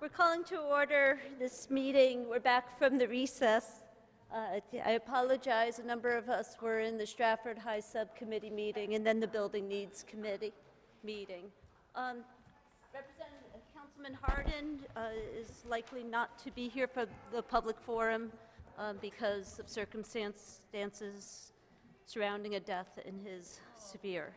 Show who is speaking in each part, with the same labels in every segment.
Speaker 1: We're calling to order this meeting. We're back from the recess. I apologize. A number of us were in the Stratford High Subcommittee meeting and then the Building Needs Committee meeting. Councilman Hardin is likely not to be here for the public forum because of circumstances surrounding a death in his sphere.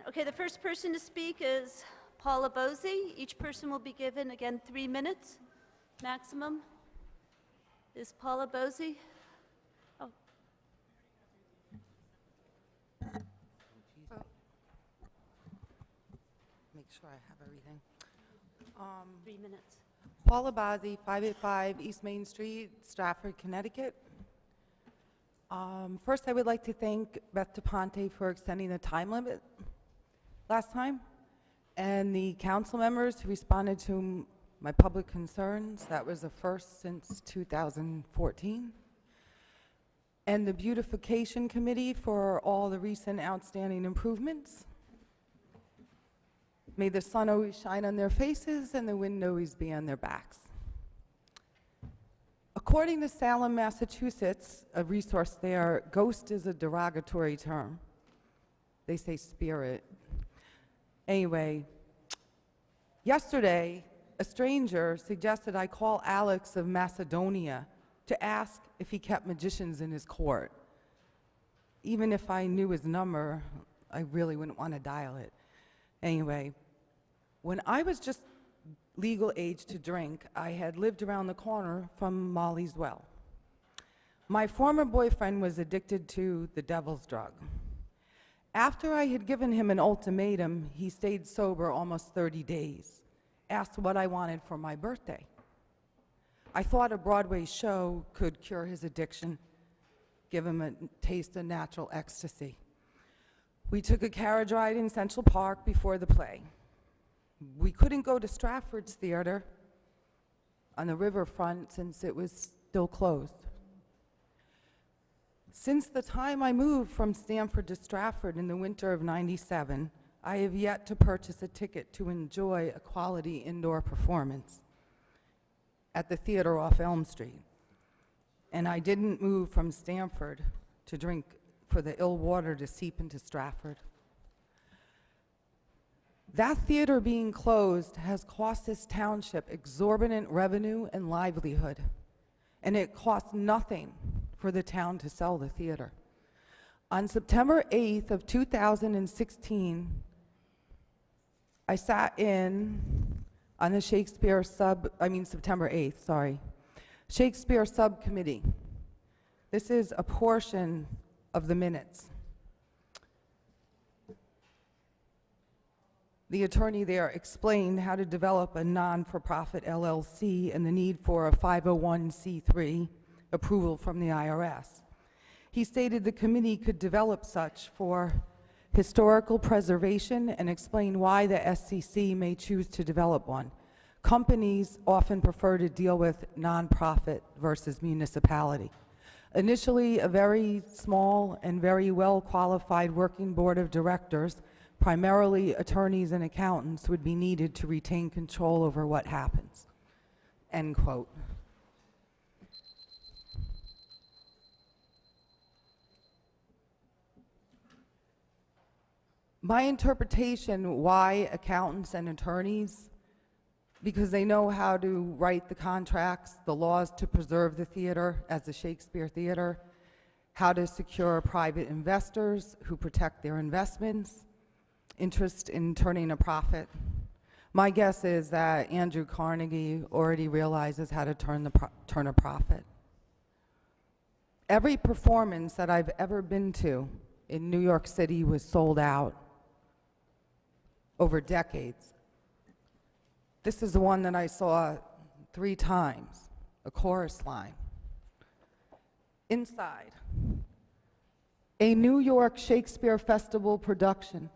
Speaker 1: Okay, the first person to speak is Paula Bosey. Each person will be given, again, 3 minutes maximum. Is Paula Bosey? Oh.
Speaker 2: Make sure I have everything.
Speaker 1: 3 minutes.
Speaker 2: Paula Bosey, 585 East Main Street, Stratford, Connecticut. First, I would like to thank Beth DePonte for extending the time limit last time, and the council members who responded to my public concerns. That was the first since 2014. And the Beautification Committee for all the recent outstanding improvements. May the sun always shine on their faces and the wind always be on their backs. According to Salem, Massachusetts, a resource there, ghost is a derogatory term. They say spirit. Anyway, yesterday, a stranger suggested I call Alex of Macedonia to ask if he kept magicians in his court. Even if I knew his number, I really wouldn't want to dial it. Anyway, when I was just legal age to drink, I had lived around the corner from Molly's Well. My former boyfriend was addicted to the devil's drug. After I had given him an ultimatum, he stayed sober almost 30 days, asked what I wanted for my birthday. I thought a Broadway show could cure his addiction, give him a taste of natural ecstasy. We took a carriage ride in Central Park before the play. We couldn't go to Stratford's theater on the riverfront since it was still closed. Since the time I moved from Stamford to Stratford in the winter of '97, I have yet to purchase a ticket to enjoy a quality indoor performance at the theater off Elm Street. And I didn't move from Stamford to drink for the ill water to seep into Stratford. That theater being closed has cost this township exorbitant revenue and livelihood, and it cost nothing for the town to sell the theater. On September 8th of 2016, I sat in on the Shakespeare September 8th, sorry, Shakespeare Subcommittee. This is a portion of the minutes. The attorney there explained how to develop a non-for-profit LLC and the need for a 501c3 approval from the IRS. He stated the committee could develop such for historical preservation and explain why the SCC may choose to develop one. Companies often prefer to deal with nonprofit versus municipality. Initially, a very small and very well-qualified working board of directors, primarily attorneys and accountants, would be needed to retain control over what happens. End quote. My interpretation why accountants and attorneys, because they know how to write the contracts, the laws to preserve the theater as the Shakespeare Theater, how to secure private investors who protect their investments, interest in turning a profit. My guess is that Andrew Carnegie already realizes how to turn a profit. Every performance that I've ever been to in New York City was sold out over decades. This is the one that I saw 3 times, a chorus line. Inside, a New York Shakespeare Festival production.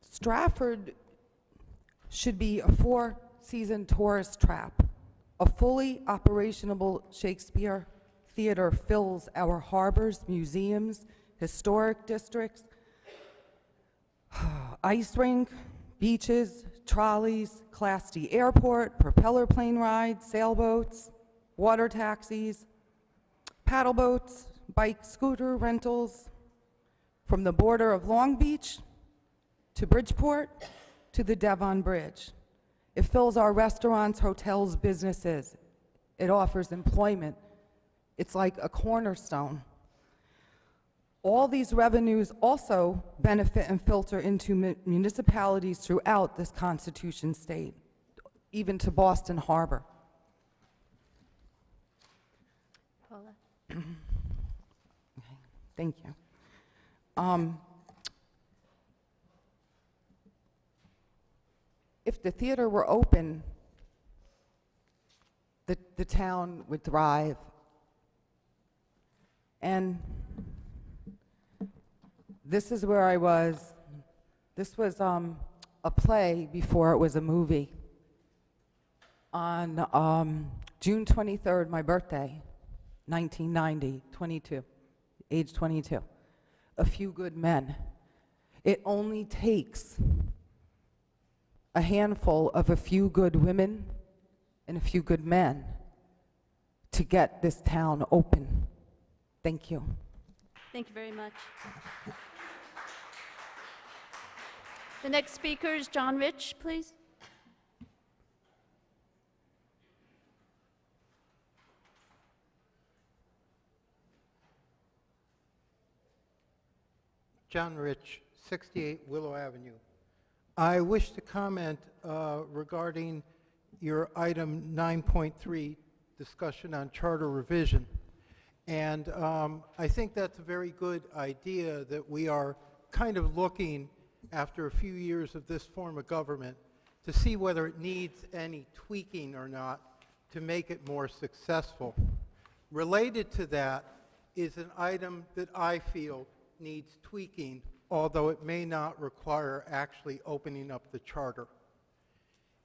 Speaker 2: Stratford should be a 4-season tourist trap. A fully operational Shakespeare theater fills our harbors, museums, historic districts, ice rink, beaches, trolleys, Class D airport, propeller plane rides, sailboats, water taxis, paddle boats, bike scooter rentals, from the border of Long Beach to Bridgeport to the Devon Bridge. It fills our restaurants, hotels, businesses. It offers employment. It's like a cornerstone. All these revenues also benefit and filter into municipalities throughout this Constitution state, even to Boston Harbor.
Speaker 1: Paula?
Speaker 2: Thank you. If the theater were open, the town would thrive. And this is where I was. This was a play before it was a movie. On June 23rd, my birthday, 1990, 22, age 22. A Few Good Men. It only takes a handful of a few good women and a few good men to get this town open. Thank you.
Speaker 1: Thank you very much. The next speaker is John Rich, please.
Speaker 3: John Rich, 68 Willow Avenue. I wish to comment regarding your item 9.3, discussion on charter revision. And I think that's a very good idea that we are kind of looking after a few years of this form of government to see whether it needs any tweaking or not to make it more successful. Related to that is an item that I feel needs tweaking, although it may not require actually opening up the charter.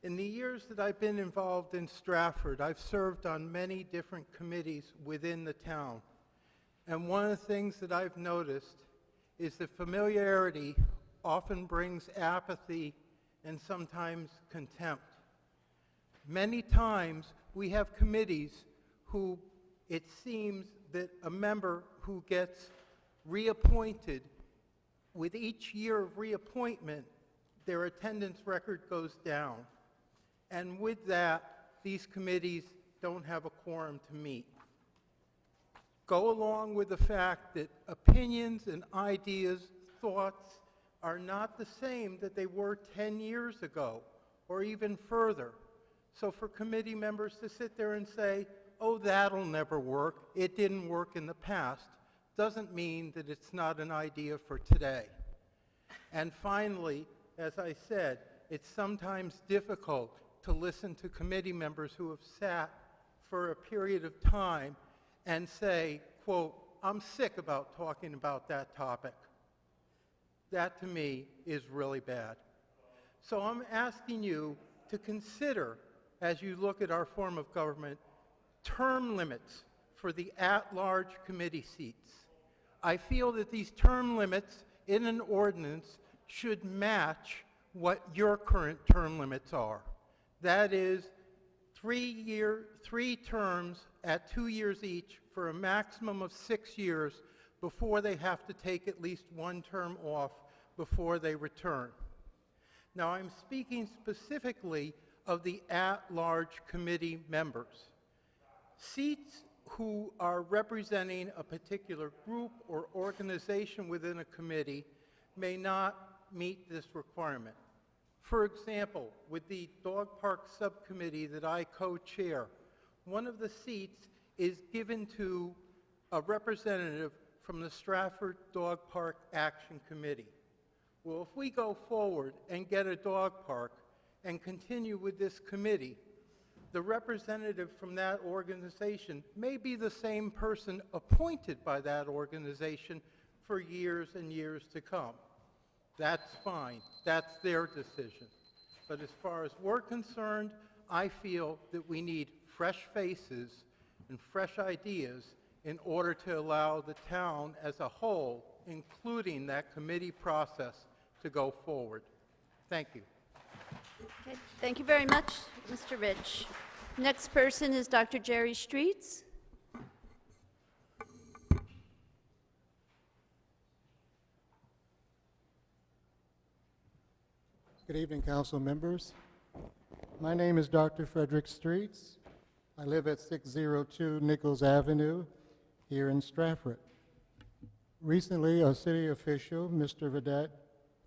Speaker 3: In the years that I've been involved in Stratford, I've served on many different committees within the town. And one of the things that I've noticed is that familiarity often brings apathy and sometimes contempt. Many times we have committees who it seems that a member who gets reappointed, with each year of reappointment, their attendance record goes down. And with that, these committees don't have a quorum to meet. Go along with the fact that opinions and ideas, thoughts, are not the same that they were 10 years ago, or even further. So for committee members to sit there and say, oh, that'll never work, it didn't work in the past, doesn't mean that it's not an idea for today. And finally, as I said, it's sometimes difficult to listen to committee members who have sat for a period of time and say, quote, I'm sick about talking about that topic. That to me is really bad. So I'm asking you to consider, as you look at our form of government, term limits for the at-large committee seats. I feel that these term limits in an ordinance should match what your current term limits are. That is 3 terms at 2 years each for a maximum of 6 years before they have to take at least 1 term off before they return. Now I'm speaking specifically of the at-large committee members. Seats who are representing a particular group or organization within a committee may not meet this requirement. For example, with the dog park subcommittee that I co-chair, one of the seats is given to a representative from the Stratford Dog Park Action Committee. Well, if we go forward and get a dog park and continue with this committee, the representative from that organization may be the same person appointed by that organization for years and years to come. That's fine. That's their decision. But as far as we're concerned, I feel that we need fresh faces and fresh ideas in order to allow the town as a whole, including that committee process, to go forward. Thank you.
Speaker 1: Okay, thank you very much, Mr. Rich. Next person is Dr. Jerry Streets.
Speaker 4: Good evening, council members. My name is Dr. Frederick Streets. I live at 602 Nichols Avenue here in Stratford. Recently, a city official, Mr. Vedette,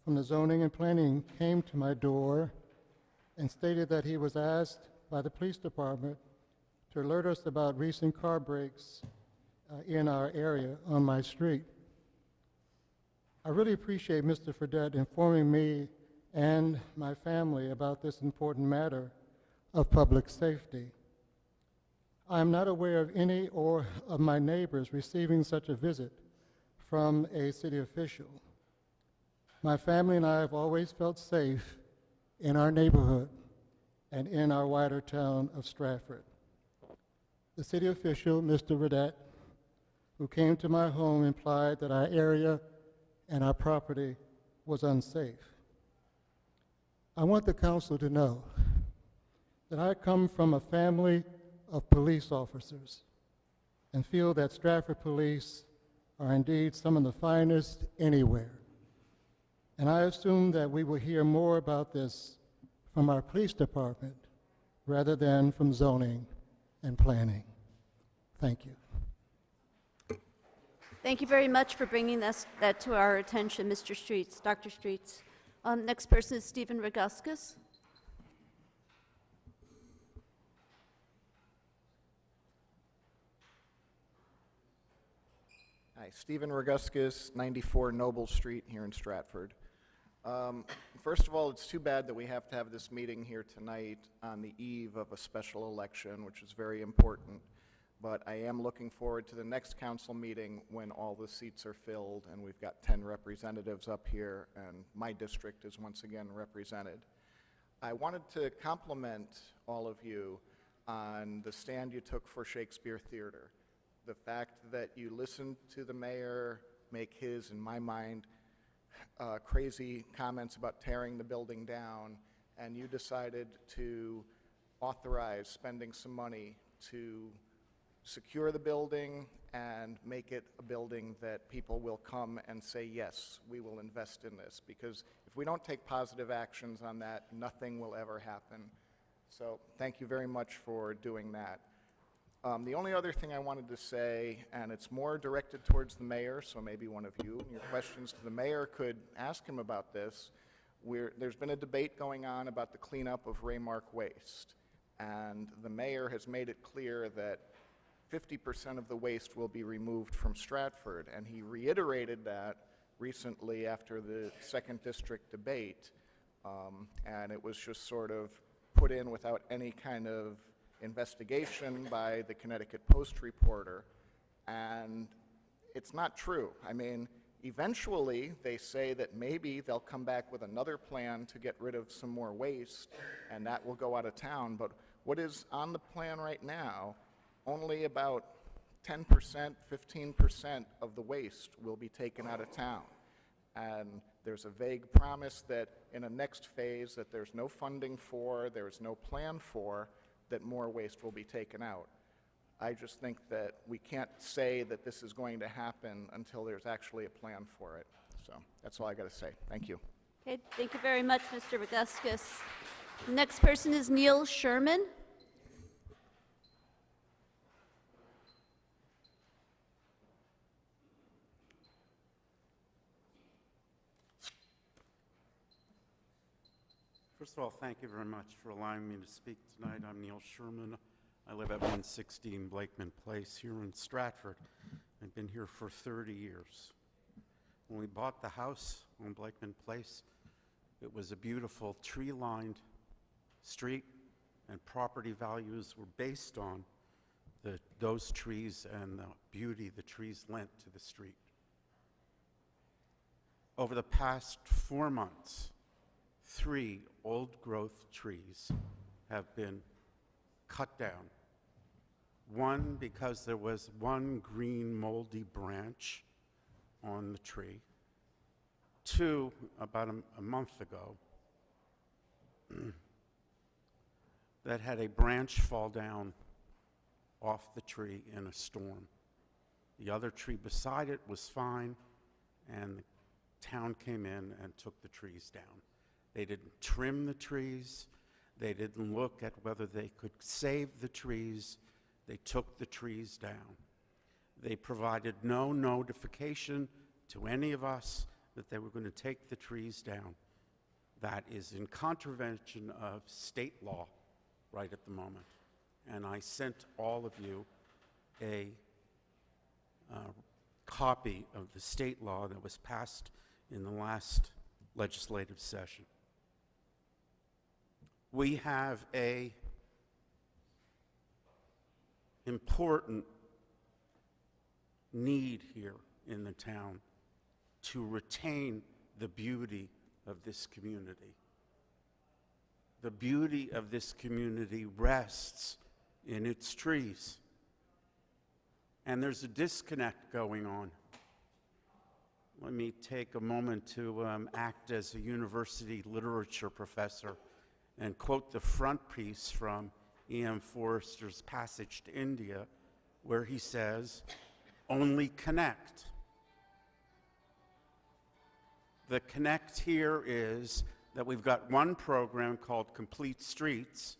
Speaker 4: from the zoning and planning, came to my door and stated that he was asked by the police department to alert us about recent car breaks in our area on my street. I really appreciate Mr. Vedette informing me and my family about this important matter of public safety. I am not aware of any or of my neighbors receiving such a visit from a city official. My family and I have always felt safe in our neighborhood and in our wider town of Stratford. The city official, Mr. Vedette, who came to my home, implied that our area and our property was unsafe. I want the council to know that I come from a family of police officers and feel that Stratford police are indeed some of the finest anywhere. And I assume that we will hear more about this from our police department rather than from zoning and planning. Thank you.
Speaker 1: Thank you very much for bringing that to our attention, Mr. Streets, Dr. Streets. Next person is Stephen Roguskus.
Speaker 5: Hi, Stephen Roguskus, 94 Noble Street here in Stratford. First of all, it's too bad that we have to have this meeting here tonight on the eve of a special election, which is very important. But I am looking forward to the next council meeting when all the seats are filled and we've got 10 representatives up here and my district is once again represented. I wanted to compliment all of you on the stand you took for Shakespeare Theater. The fact that you listened to the mayor make his, in my mind, crazy comments about tearing the building down, and you decided to authorize spending some money to secure the building and make it a building that people will come and say, yes, we will invest in this. Because if we don't take positive actions on that, nothing will ever happen. So thank you very much for doing that. The only other thing I wanted to say, and it's more directed towards the mayor, so maybe one of you in your questions to the mayor could ask him about this. There's been a debate going on about the cleanup of Raymark waste, and the mayor has made it clear that 50% of the waste will be removed from Stratford, and he reiterated that recently after the second district debate, and it was just sort of put in without any kind of investigation by the Connecticut Post reporter, and it's not true. I mean, eventually they say that maybe they'll come back with another plan to get rid of some more waste, and that will go out of town, but what is on the plan right now, only about 10%, 15% of the waste will be taken out of town. And there's a vague promise that in a next phase that there's no funding for, there's no plan for, that more waste will be taken out. I just think that we can't say that this is going to happen until there's actually a plan for it. So that's all I got to say. Thank you.
Speaker 1: Okay, thank you very much, Mr. Roguskus. The next person is Neil Sherman.
Speaker 6: First of all, thank you very much for allowing me to speak tonight. I'm Neil Sherman. I live at 116 Blakeman Place here in Stratford. I've been here for 30 years. When we bought the house on Blakeman Place, it was a beautiful tree-lined street, and property values were based on those trees and the beauty the trees lent to the street. Over the past 4 months, 3 old-growth trees have been cut down. One because there was one green moldy branch on the tree. Two, about a month ago, that had a branch fall down off the tree in a storm. The other tree beside it was fine, and the town came in and took the trees down. They didn't trim the trees. They didn't look at whether they could save the trees. They took the trees down. They provided no notification to any of us that they were going to take the trees down. That is in contravention of state law right at the moment. And I sent all of you a copy of the state law that was passed in the last legislative session. We have a important need here in the town to retain the beauty of this community. The beauty of this community rests in its trees. And there's a disconnect going on. Let me take a moment to act as a university literature professor and quote the front piece from E.M. Forster's Passage to India, where he says, "Only connect." The connect here is that we've got one program called Complete Streets,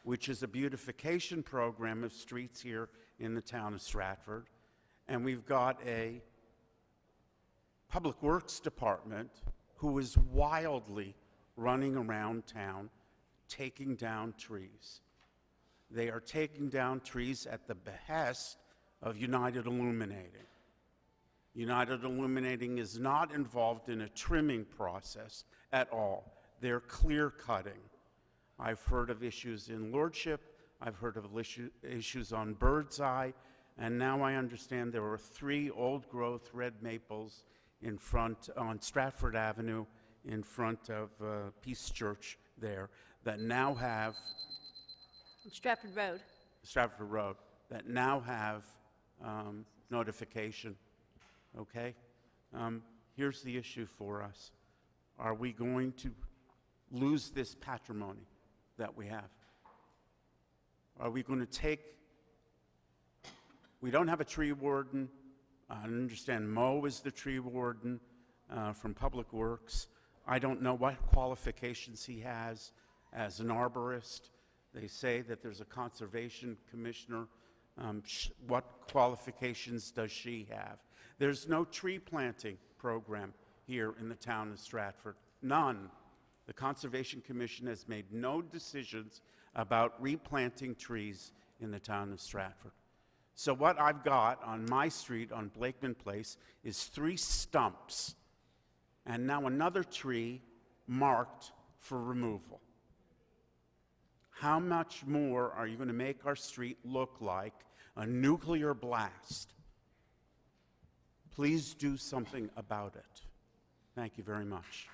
Speaker 6: which is a beautification program of streets here in the town of Stratford. And we've got a public works department who is wildly running around town taking down trees. They are taking down trees at the behest of United Illuminating. United Illuminating is not involved in a trimming process at all. They're clear cutting. I've heard of issues in Lordship, I've heard of issues on Birdseye, and now I understand there are 3 old-growth red maples in front, on Stratford Avenue, in front of Peace Church there, that now have,
Speaker 1: Stratford Road.
Speaker 6: Stratford Road, that now have notification, okay? Here's the issue for us. Are we going to lose this patrimony that we have? Are we going to take, we don't have a tree warden. I understand Mo is the tree warden from Public Works. I don't know what qualifications he has as an arborist. They say that there's a conservation commissioner. What qualifications does she have? There's no tree planting program here in the town of Stratford. None. The Conservation Commission has made no decisions about replanting trees in the town of Stratford. So what I've got on my street on Blakeman Place is 3 stumps and now another tree marked for removal. How much more are you going to make our street look like a nuclear blast? Please do something about it. Thank you very much.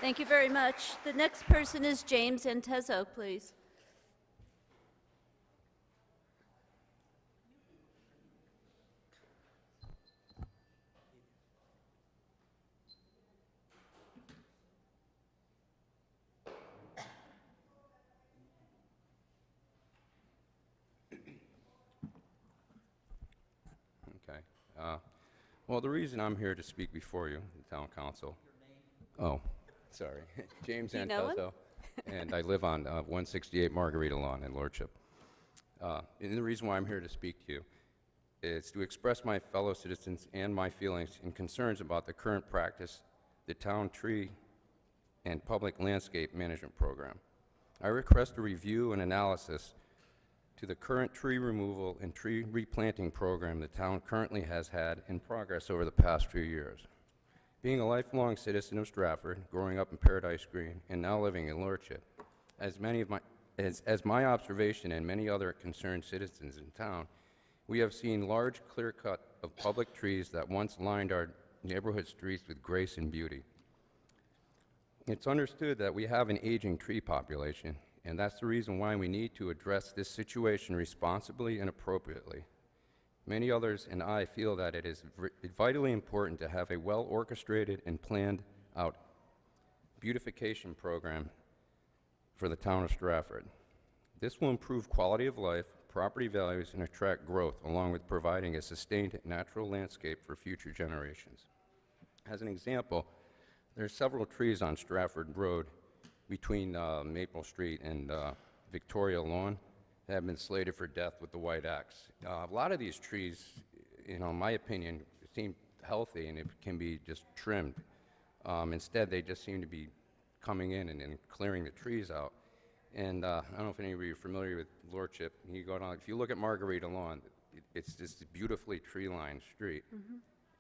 Speaker 1: Thank you very much. The next person is James Antezo, please.
Speaker 7: Okay. Well, the reason I'm here to speak before you, the town council. Oh, sorry. James
Speaker 1: Do you know him?
Speaker 7: Antezo, and I live on 168 Margarita Lawn in Lordship. And the reason why I'm here to speak to you is to express my fellow citizens and my feelings and concerns about the current practice, the town tree and public landscape management program. I request a review and analysis to the current tree removal and tree replanting program the town currently has had in progress over the past few years. Being a lifelong citizen of Stratford, growing up in Paradise Green, and now living in Lordship, as my observation and many other concerned citizens in town, we have seen large clear cut of public trees that once lined our neighborhood streets with grace and beauty. It's understood that we have an aging tree population, and that's the reason why we need to address this situation responsibly and appropriately. Many others and I feel that it is vitally important to have a well-orchestrated and planned-out beautification program for the town of Stratford. This will improve quality of life, property values, and attract growth, along with providing a sustained natural landscape for future generations. As an example, there are several trees on Stratford Road between Maple Street and Victoria Lawn that have been slated for death with the white axe. A lot of these trees, in my opinion, seem healthy and it can be just trimmed. Instead, they just seem to be coming in and clearing the trees out. And I don't know if any of you are familiar with Lordship. You go down, if you look at Margarita Lawn, it's this beautifully tree-lined street.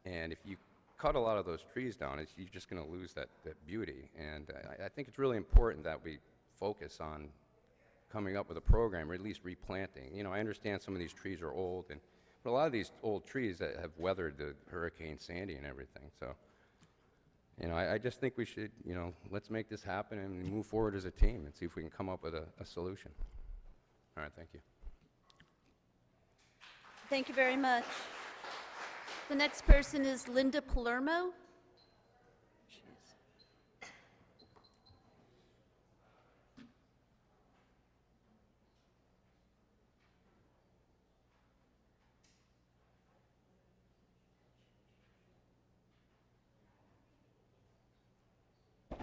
Speaker 7: And if you cut a lot of those trees down, you're just going to lose that beauty. And I think it's really important that we focus on coming up with a program, or at least replanting. I understand some of these trees are old, but a lot of these old trees that have weathered the Hurricane Sandy and everything. So, I just think we should, let's make this happen and move forward as a team and see if we can come up with a solution. All right, thank you.
Speaker 1: Thank you very much. The next person is Linda Palermo.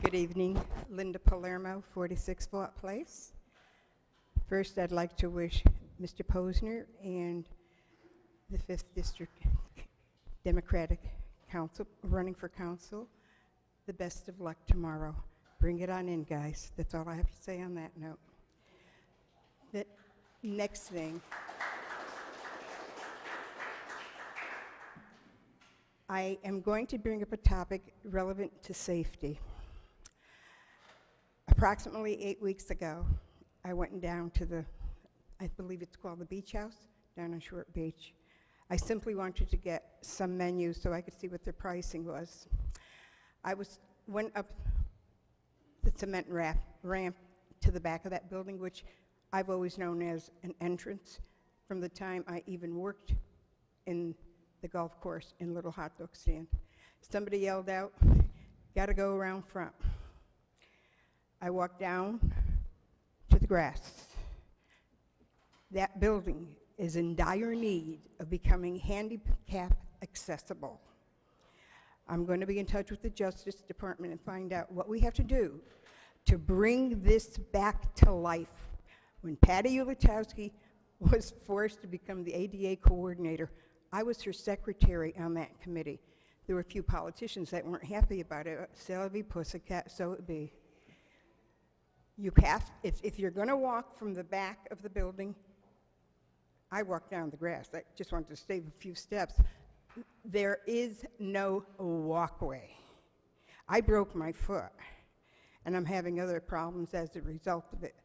Speaker 8: Good evening, Linda Palermo, 46 Fort Place. First, I'd like to wish Mr. Posner and the 5th District Democratic Council, running for council, the best of luck tomorrow. Bring it on in, guys. That's all I have to say on that note. The next thing, I am going to bring up a topic relevant to safety. Approximately 8 weeks ago, I went down to I believe it's called the Beach House, down on Short Beach. I simply wanted to get some menus so I could see what their pricing was. Went up the cement ramp to the back of that building, which I've always known as an entrance from the time I even worked in the golf course in Little Hot Dog Stand. Somebody yelled out, "Gotta go around front." I walked down to the grass. That building is in dire need of becoming handicap accessible. I'm going to be in touch with the Justice Department and find out what we have to do to bring this back to life. When Patty Ulatowski was forced to become the ADA coordinator, I was her secretary on that committee. There were a few politicians that weren't happy about it. So it be pussycat, so it be. If you're going to walk from the back of the building, I walked down the grass. I just wanted to save a few steps. There is no walkway. I broke my foot, and I'm having other problems as a result of it.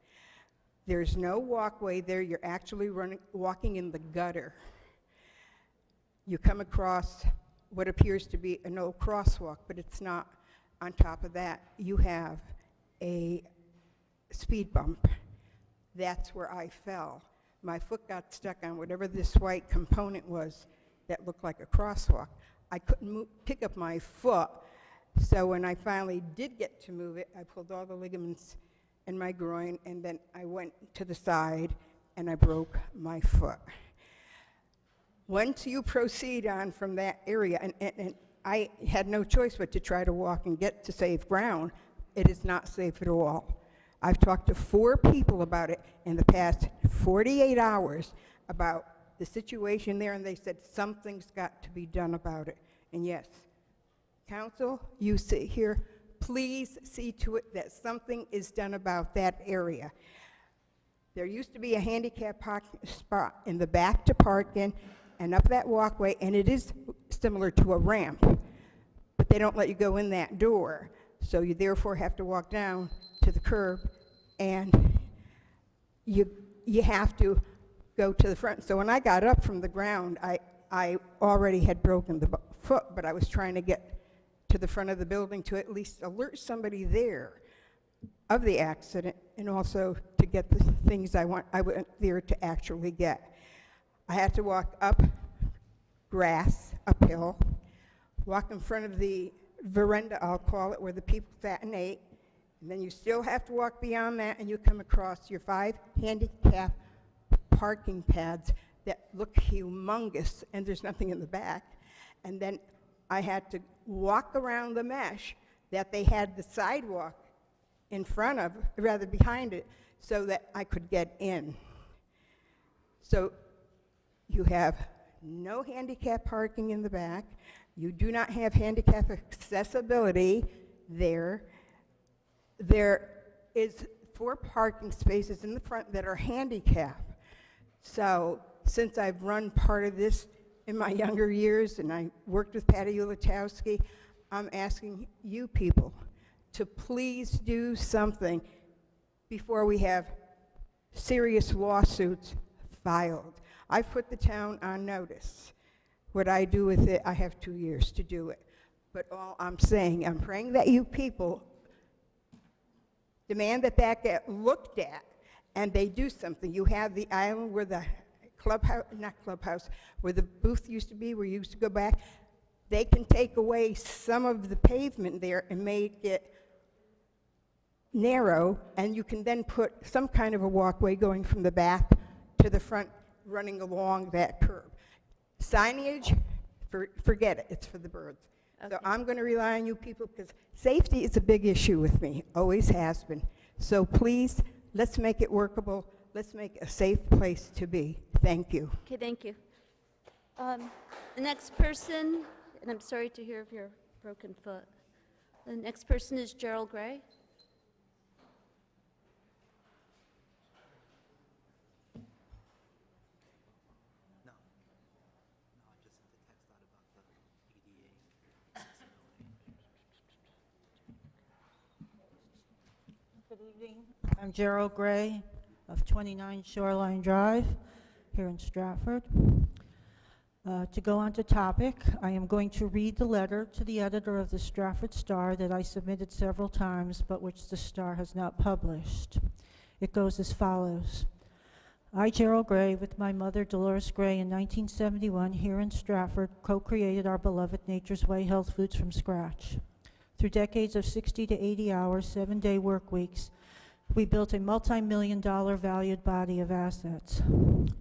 Speaker 8: There's no walkway there. You're actually walking in the gutter. You come across what appears to be an old crosswalk, but it's not. On top of that, you have a speed bump. That's where I fell. My foot got stuck on whatever this white component was that looked like a crosswalk. I couldn't pick up my foot, so when I finally did get to move it, I pulled all the ligaments in my groin, and then I went to the side, and I broke my foot. Once you proceed on from that area, and I had no choice but to try to walk and get to safe ground, it is not safe at all. I've talked to 4 people about it in the past 48 hours about the situation there, and they said something's got to be done about it. And yes, council, you sit here, please see to it that something is done about that area. There used to be a handicap parking spot in the back to park in and up that walkway, and it is similar to a ramp, but they don't let you go in that door. So you therefore have to walk down to the curb, and you have to go to the front. So when I got up from the ground, I already had broken the foot, but I was trying to get to the front of the building to at least alert somebody there. of the accident and also to get the things I went there to actually get. I had to walk up grass, uphill, walk in front of the veranda, I'll call it, where the people sat and ate, and then you still have to walk beyond that and you come across your 5 handicap parking pads that look humongous, and there's nothing in the back. And then I had to walk around the mesh that they had the sidewalk in front of, rather behind it, so that I could get in. So you have no handicap parking in the back. You do not have handicap accessibility there. There is 4 parking spaces in the front that are handicap. So since I've run part of this in my younger years and I worked with Patty Ulatowski, I'm asking you people to please do something before we have serious lawsuits filed. I've put the town on notice. What I do with it, I have 2 years to do it. But all I'm saying, I'm praying that you people demand that that get looked at and they do something. You have the island where the clubhouse, where the booth used to be, where you used to go back. They can take away some of the pavement there and make it narrow, and you can then put some kind of a walkway going from the back to the front, running along that curb. Signage, forget it, it's for the birds.
Speaker 1: Okay.
Speaker 8: So I'm going to rely on you people because safety is a big issue with me, always has been. So please, let's make it workable. Let's make it a safe place to be. Thank you.
Speaker 1: Okay, thank you. The next person, and I'm sorry to hear of your broken foot. The next person is Gerald Gray.
Speaker 9: Good evening. I'm Gerald Gray of 29 Shoreline Drive here in Stratford. To go on to topic, I am going to read the letter to the editor of the Stratford Star that I submitted several times, but which the Star has not published. It goes as follows. I, Gerald Gray, with my mother Dolores Gray in 1971 here in Stratford, co-created our beloved Nature's Way health foods from scratch. Through decades of 60 to 80 hours, 7-day work weeks, we built a multi-million-dollar valued body of assets.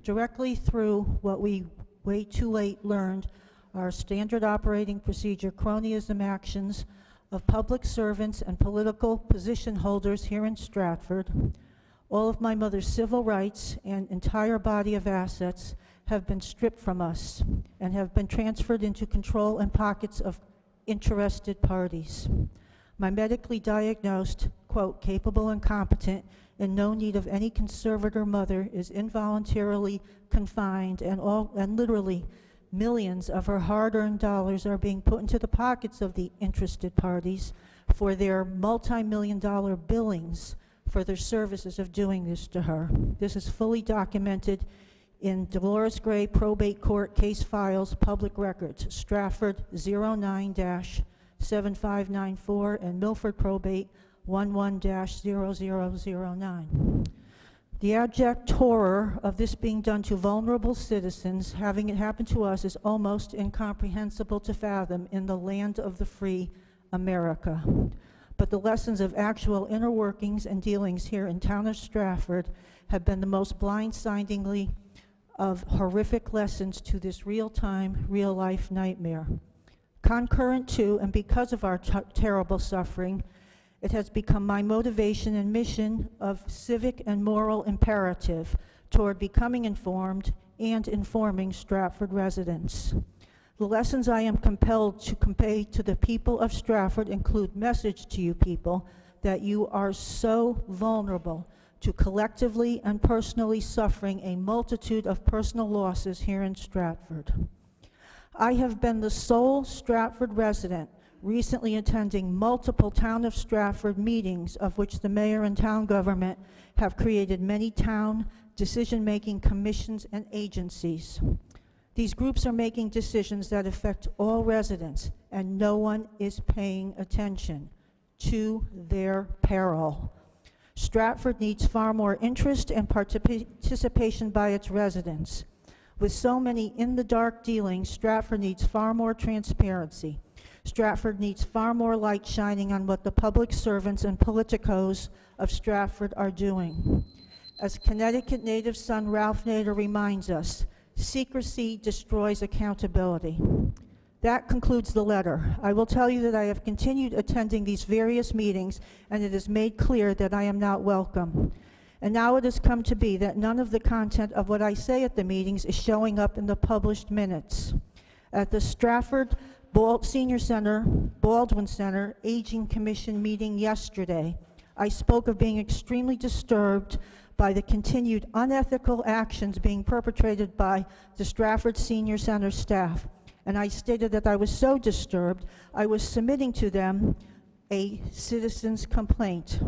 Speaker 9: Directly through what we way too late learned are standard operating procedure cronyism actions of public servants and political position holders here in Stratford, all of my mother's civil rights and entire body of assets have been stripped from us and have been transferred into control and pockets of interested parties. My medically diagnosed, quote, capable and competent and no need of any conservator mother is involuntarily confined, and literally millions of her hard-earned dollars are being put into the pockets of the interested parties for their multi-million-dollar billings for their services of doing this to her. This is fully documented in Dolores Gray Probate Court Case Files Public Records, Stratford 09-7594 and Milford Probate 11-0009. The abject horror of this being done to vulnerable citizens, having it happen to us, is almost incomprehensible to fathom in the land of the free America. But the lessons of actual inner workings and dealings here in town of Stratford have been the most blindsidingly of horrific lessons to this real-time, real-life nightmare. Concurrent to and because of our terrible suffering, it has become my motivation and mission of civic and moral imperative toward becoming informed and informing Stratford residents. The lessons I am compelled to convey to the people of Stratford include message to you people that you are so vulnerable to collectively and personally suffering a multitude of personal losses here in Stratford. I have been the sole Stratford resident recently attending multiple Town of Stratford meetings, of which the mayor and town government have created many town decision-making commissions and agencies. These groups are making decisions that affect all residents, and no one is paying attention, to their peril. Stratford needs far more interest and participation by its residents. With so many in-the-dark dealings, Stratford needs far more transparency. Stratford needs far more light shining on what the public servants and politicos of Stratford are doing. As Connecticut native son Ralph Nader reminds us, secrecy destroys accountability. That concludes the letter. I will tell you that I have continued attending these various meetings, and it is made clear that I am not welcome. And now it has come to be that none of the content of what I say at the meetings is showing up in the published minutes. At the Stratford Senior Center, Baldwin Center Aging Commission meeting yesterday, I spoke of being extremely disturbed by the continued unethical actions being perpetrated by the Stratford Senior Center staff. And I stated that I was so disturbed, I was submitting to them a citizen's complaint.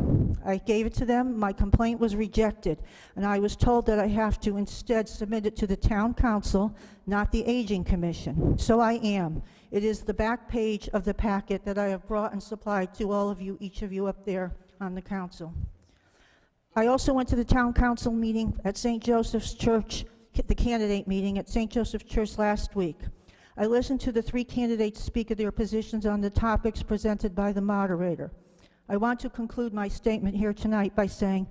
Speaker 9: I gave it to them, my complaint was rejected, and I was told that I have to instead submit it to the town council, not the aging commission. So I am. It is the back page of the packet that I have brought and supplied to all of you, each of you up there on the council. I also went to the town council meeting at St. Joseph's Church, the candidate meeting at St. Joseph's Church last week. I listened to the 3 candidates speak of their positions on the topics presented by the moderator. I want to conclude my statement here tonight by saying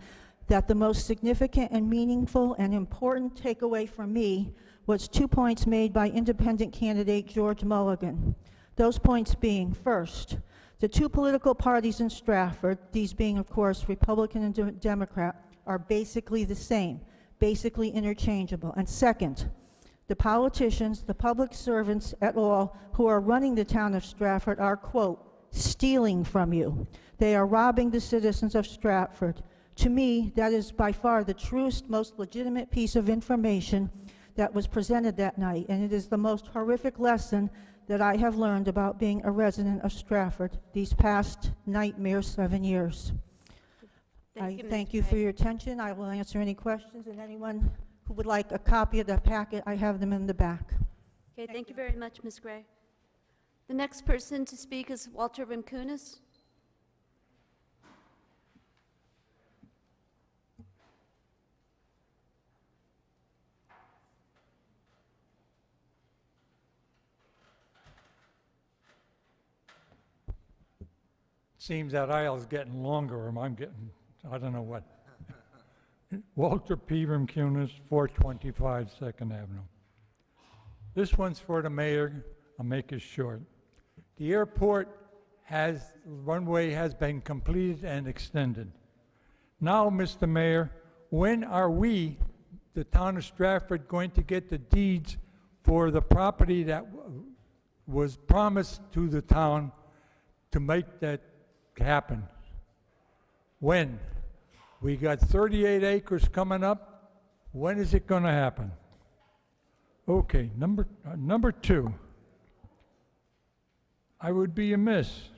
Speaker 9: that the most significant and meaningful and important takeaway for me was 2 points made by independent candidate George Mulligan. Those points being, first, the 2 political parties in Stratford, these being, of course, Republican and Democrat, are basically the same, basically interchangeable. And second, the politicians, the public servants at all who are running the town of Stratford are, quote, stealing from you. They are robbing the citizens of Stratford. To me, that is by far the truest, most legitimate piece of information that was presented that night, and it is the most horrific lesson that I have learned about being a resident of Stratford these past nightmare 7 years. I thank you for your attention. I will answer any questions, and anyone who would like a copy of the packet, I have them in the back.
Speaker 1: Okay, thank you very much, Ms. Gray. The next person to speak is Walter Rimkunis.
Speaker 10: Seems that aisle's getting longer, or I'm getting, I don't know what. Walter P. Rimkunis, 425 2nd Avenue. This one's for the mayor. I'll make it short. The airport runway has been completed and extended. Now, Mr. Mayor, when are we, the town of Stratford, going to get the deeds for the property that was promised to the town to make that happen? When? We got 38 acres coming up. When is it going to happen? Okay, number 2. I would be amiss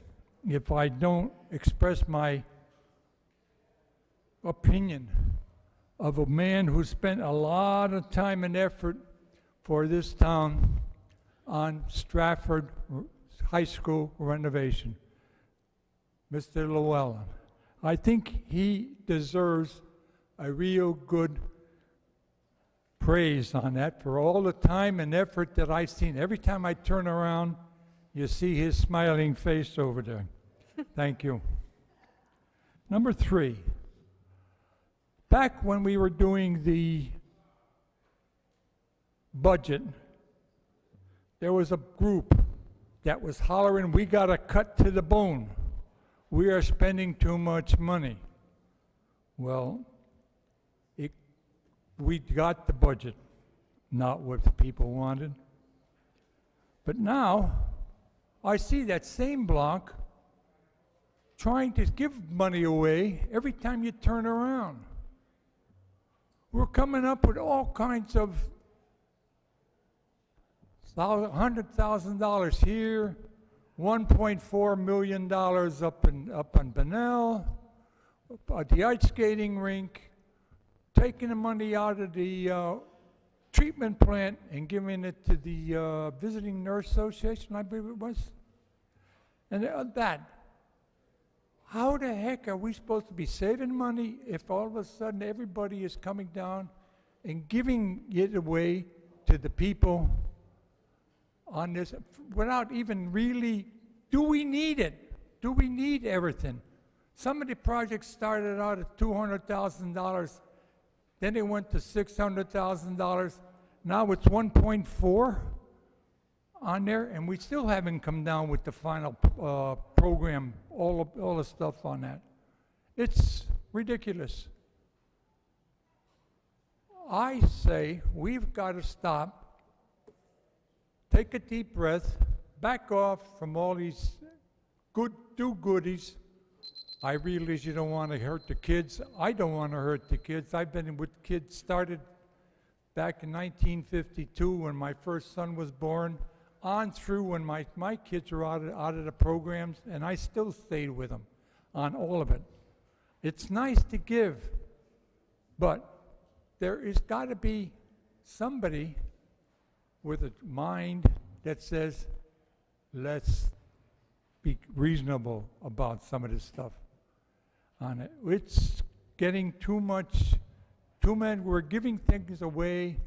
Speaker 10: if I don't express my opinion of a man who spent a lot of time and effort for this town on Stratford High School renovation, Mr. Llewellyn. I think he deserves a real good praise on that for all the time and effort that I've seen. Every time I turn around, you see his smiling face over there. Thank you. Number 3, back when we were doing the budget, there was a group that was hollering, we got to cut to the bone. We are spending too much money. Well, we got the budget, not what the people wanted. But now, I see that same block trying to give money away every time you turn around. We're coming up with all kinds of $100,000 here, $1.4 million up in Bunnell, the ice skating rink, taking the money out of the treatment plant and giving it to the Visiting Nurse Association, I believe it was. And that, How the heck are we supposed to be saving money if all of a sudden everybody is coming down and giving it away to the people on this without even really, do we need it? Do we need everything? Some of the projects started out at $200,000, then they went to $600,000. Now it's 1.4 on there, and we still haven't come down with the final program, all the stuff on that. It's ridiculous. I say we've got to stop, take a deep breath, back off from all these good do-goodies. I realize you don't want to hurt the kids. I don't want to hurt the kids. I've been with kids started back in 1952 when my first son was born, on through when my kids were out of the programs, and I still stayed with them on all of it. It's nice to give, but there has got to be somebody with a mind that says, let's be reasonable about some of this stuff on it. It's getting too much, too many, we're giving things away.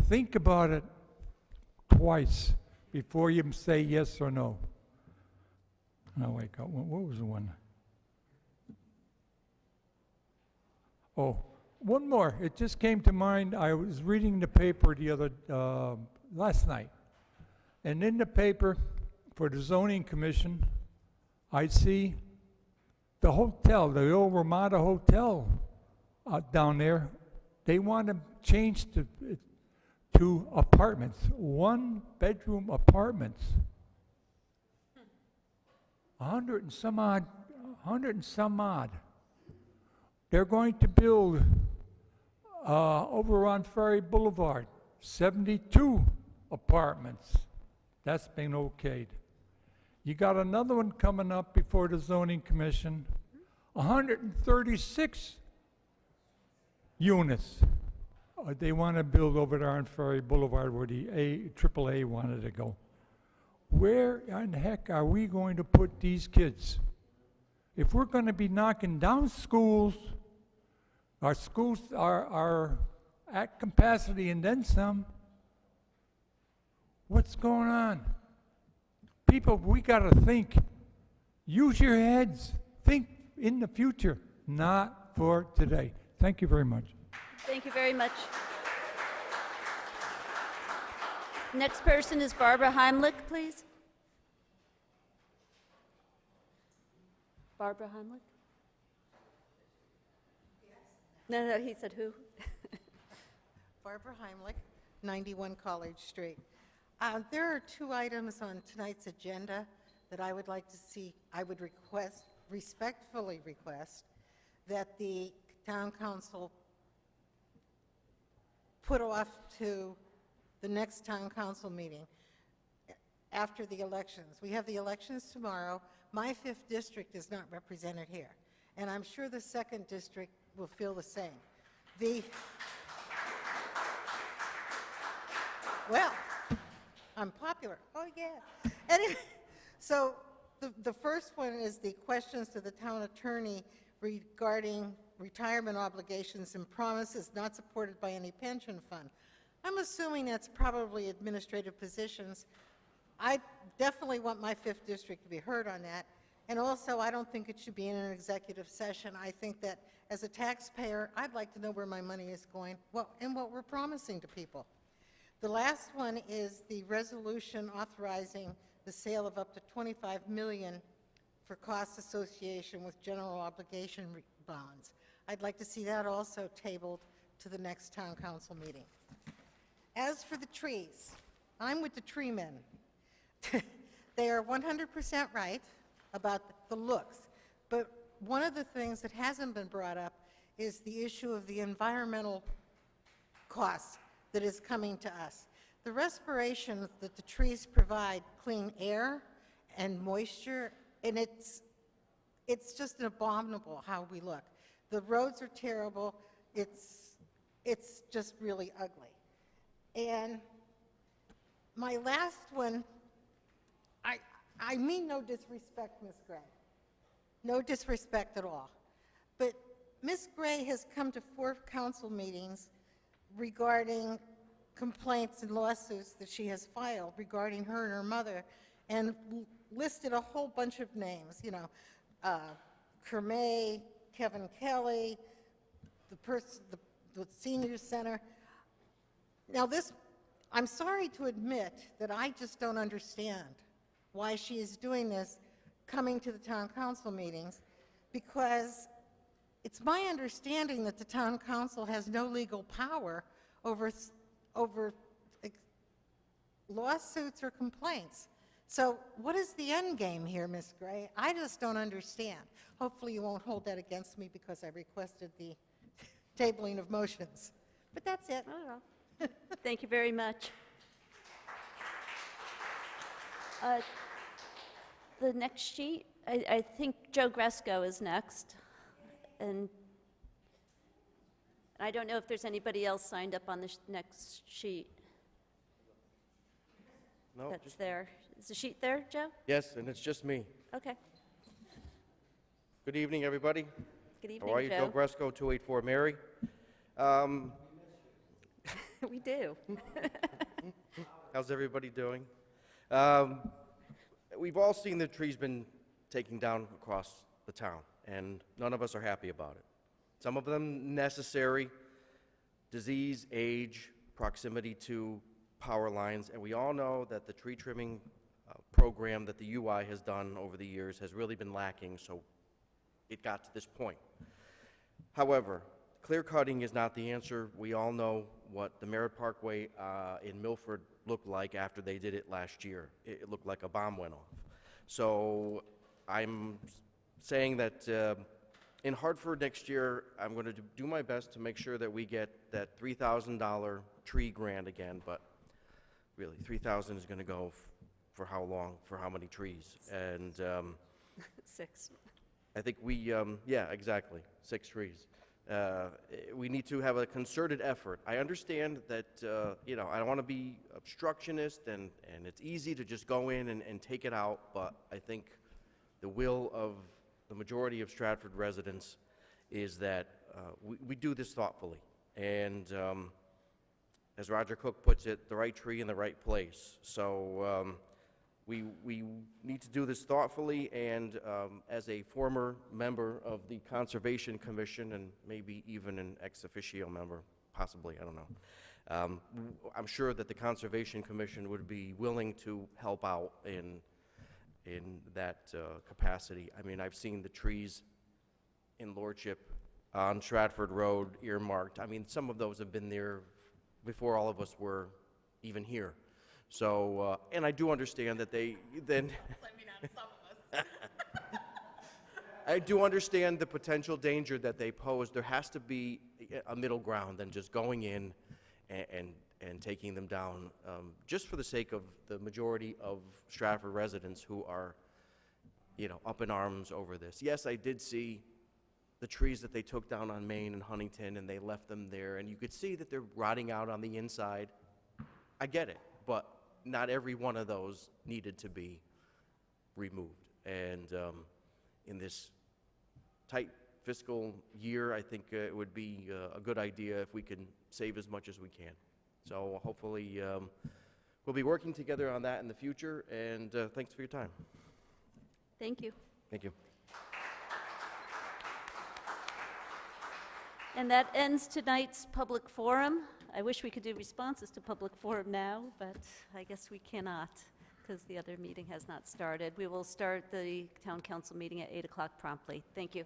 Speaker 10: Think about it twice before you say yes or no. No, wait, what was the one? Oh, one more. It just came to mind. I was reading the paper last night, and in the paper for the zoning commission, I see the hotel, the old Ramada Hotel down there. They want to change to apartments, 1-bedroom apartments. 100 and some odd. They're going to build over on Ferry Boulevard, 72 apartments. That's been okayed. You got another one coming up before the zoning commission, 136 units. They want to build over there on Ferry Boulevard where the AAA wanted to go. Where in the heck are we going to put these kids? If we're going to be knocking down schools, our schools are at capacity and then some, what's going on? People, we got to think. Use your heads. Think in the future, not for today. Thank you very much.
Speaker 1: Thank you very much. Next person is Barbara Heimlich, please. Barbara Heimlich? No, he said who?
Speaker 11: Barbara Heimlich, 91 College Street. There are two items on tonight's agenda that I would like to see. I would respectfully request that the town council put off to the next town council meeting after the elections. We have the elections tomorrow. My 5th district is not represented here, and I'm sure the 2nd district will feel the same. Well, I'm popular. Oh, yeah. Anyway, so the first one is the questions to the town attorney regarding retirement obligations and promises not supported by any pension fund. I'm assuming that's probably administrative positions. I definitely want my 5th district to be heard on that. And also, I don't think it should be in an executive session. I think that as a taxpayer, I'd like to know where my money is going and what we're promising to people. The last one is the resolution authorizing the sale of up to $25 million for costs association with general obligation bonds. I'd like to see that also tabled to the next town council meeting. As for the trees, I'm with the tree men. They are 100% right about the looks, but one of the things that hasn't been brought up is the issue of the environmental costs that is coming to us. The respiration that the trees provide, clean air and moisture, and it's just abominable how we look. The roads are terrible. It's just really ugly. And my last one, I mean no disrespect, Ms. Gray. no disrespect at all. But Ms. Gray has come to 4 council meetings regarding complaints and lawsuits that she has filed regarding her and her mother, and listed a whole bunch of names, you know, Kermay, Kevin Kelly, the senior center. Now this, I'm sorry to admit that I just don't understand why she is doing this, coming to the town council meetings, because it's my understanding that the town council has no legal power over lawsuits or complaints. So what is the end game here, Ms. Gray? I just don't understand. Hopefully you won't hold that against me because I requested the tabling of motions. But that's it.
Speaker 1: Oh, thank you very much. The next sheet, I think Joe Gresco is next. And I don't know if there's anybody else signed up on the next sheet.
Speaker 12: No,
Speaker 1: That's there. Is the sheet there, Joe?
Speaker 12: yes, and it's just me.
Speaker 1: Okay.
Speaker 12: Good evening, everybody.
Speaker 1: Good evening,
Speaker 12: How are you? Joe
Speaker 1: Joe.
Speaker 12: Gresco, 284 Mary.
Speaker 1: We do.
Speaker 12: How's everybody doing? We've all seen the trees been taken down across the town, and none of us are happy about it. Some of them necessary, disease, age, proximity to power lines, and we all know that the tree trimming program that the UI has done over the years has really been lacking, so it got to this point. However, clear cutting is not the answer. We all know what the Merritt Parkway in Milford looked like after they did it last year. It looked like a bomb went off. So I'm saying that in Hartford next year, I'm going to do my best to make sure that we get that $3,000 tree grant again, but really, $3,000 is going to go for how long, for how many trees? And
Speaker 1: 6.
Speaker 12: I think we, yeah, exactly, 6 trees. We need to have a concerted effort. I understand that, you know, I don't want to be obstructionist, and it's easy to just go in and take it out, but I think the will of the majority of Stratford residents is that we do this thoughtfully. And as Roger Cook puts it, the right tree in the right place. So we need to do this thoughtfully, and as a former member of the Conservation Commission, and maybe even an ex officio member, possibly, I don't know, I'm sure that the Conservation Commission would be willing to help out in that capacity. I mean, I've seen the trees in Lordship on Stratford Road earmarked. I mean, some of those have been there before all of us were even here. So, and I do understand that they then... I do understand the potential danger that they pose. There has to be a middle ground than just going in and taking them down, just for the sake of the majority of Stratford residents who are, you know, up in arms over this. Yes, I did see the trees that they took down on Main and Huntington, and they left them there, and you could see that they're rotting out on the inside. I get it, but not every one of those needed to be removed. And in this tight fiscal year, I think it would be a good idea if we can save as much as we can. So hopefully we'll be working together on that in the future, and thanks for your time.
Speaker 1: Thank you.
Speaker 12: Thank you.
Speaker 1: And that ends tonight's public forum. I wish we could do responses to public forum now, but I guess we cannot because the other meeting has not started. We will start the town council meeting at 8 o'clock promptly. Thank you.